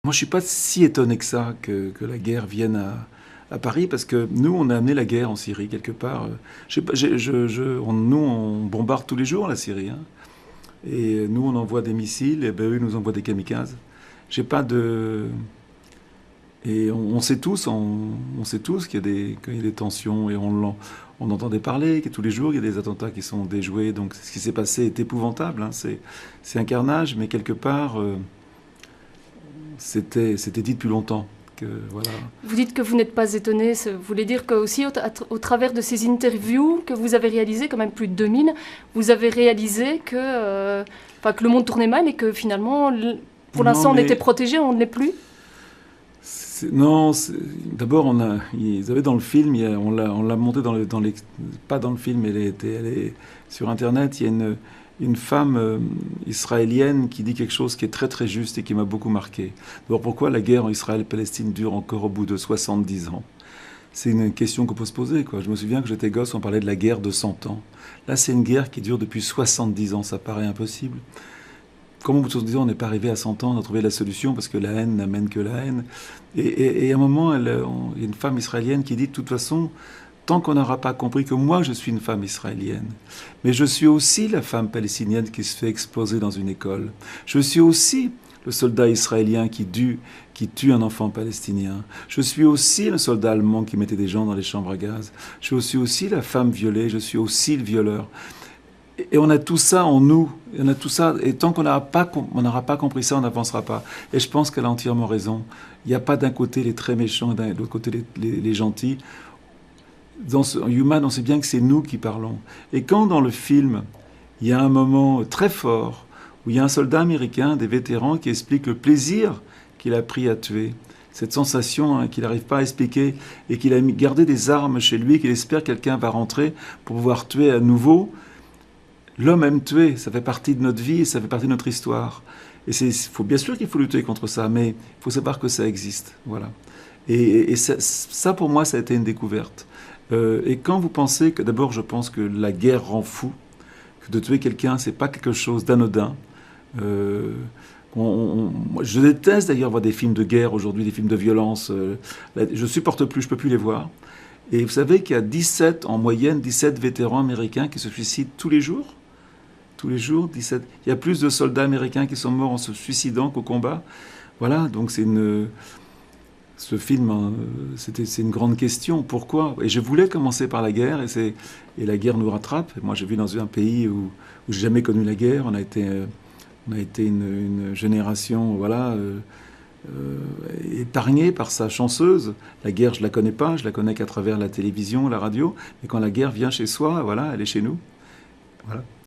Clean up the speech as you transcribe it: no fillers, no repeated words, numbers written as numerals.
Moi, je suis pas si étonné que ça, que la guerre vienne à Paris, parce que nous, on a amené la guerre en Syrie, quelque part. Je sais pas, nous, on bombarde tous les jours la Syrie, hein. Et nous, on envoie des missiles, et ben, eux nous envoient des kamikazes. J'ai pas de... Et on sait tous, on sait tous qu'il y a des tensions, et on entendait parler, que tous les jours, il y a des attentats qui sont déjoués. Donc, ce qui s'est passé est épouvantable, hein. C'est un carnage, mais quelque part... c'était dit depuis longtemps. Que, voilà. Vous dites que vous n'êtes pas étonné, ça voulait dire que aussi au travers de ces interviews que vous avez réalisées, quand même plus de 2000, vous avez réalisé que le monde tournait mal et que finalement, pour l'instant, on était protégé, on ne l'est plus. Non, d'abord, ils avaient dans le film, on l'a monté pas dans le film, elle est sur Internet, il y a une femme israélienne qui dit quelque chose qui est très très juste et qui m'a beaucoup marqué. D'abord, pourquoi la guerre en Israël-Palestine dure encore au bout de 70 ans? C'est une question qu'on peut se poser, quoi. Je me souviens que j'étais gosse, on parlait de la guerre de 100 ans. Là, c'est une guerre qui dure depuis 70 ans, ça paraît impossible. Comme au bout de 70 ans, on n'est pas arrivé à 100 ans, on a trouvé la solution, parce que la haine n'amène que la haine. Et à un moment, il y a une femme israélienne qui dit, de toute façon, tant qu'on n'aura pas compris que moi, je suis une femme israélienne, mais je suis aussi la femme palestinienne qui se fait exploser dans une école. Je suis aussi le soldat israélien qui tue un enfant palestinien. Je suis aussi le soldat allemand qui mettait des gens dans les chambres à gaz. Je suis aussi la femme violée, je suis aussi le violeur. Et on a tout ça en nous, on a tout ça, et tant qu'on n'aura pas compris ça, on n'avancera pas. Et je pense qu'elle a entièrement raison. Il n'y a pas d'un côté les très méchants et de l'autre côté les gentils. Dans Human, on sait bien que c'est nous qui parlons. Et quand dans le film, il y a un moment très fort où il y a un soldat américain, des vétérans, qui explique le plaisir qu'il a pris à tuer, cette sensation qu'il n'arrive pas à expliquer, et qu'il a gardé des armes chez lui, qu'il espère que quelqu'un va rentrer pour pouvoir tuer à nouveau. L'homme aime tuer, ça fait partie de notre vie, et ça fait partie de notre histoire. Et bien sûr qu'il faut lutter contre ça, mais il faut savoir que ça existe. Voilà. Et ça, pour moi, ça a été une découverte. Et quand vous pensez que, d'abord, je pense que la guerre rend fou, que de tuer quelqu'un, c'est pas quelque chose d'anodin. Je déteste d'ailleurs voir des films de guerre aujourd'hui, des films de violence. Je supporte plus, je peux plus les voir. Et vous savez qu'il y a en moyenne, 17 vétérans américains qui se suicident tous les jours. Tous les jours, 17. Il y a plus de soldats américains qui sont morts en se suicidant qu'au combat. Voilà, donc ce film, c'est une grande question. Pourquoi? Et je voulais commencer par la guerre, et la guerre nous rattrape. Moi, j'ai vu dans un pays où j'ai jamais connu la guerre. On a été une génération, voilà, épargnée par sa chanceuse. La guerre, je la connais pas. Je la connais qu'à travers la télévision, la radio. Mais quand la guerre vient chez soi, voilà, elle est chez nous. Voilà.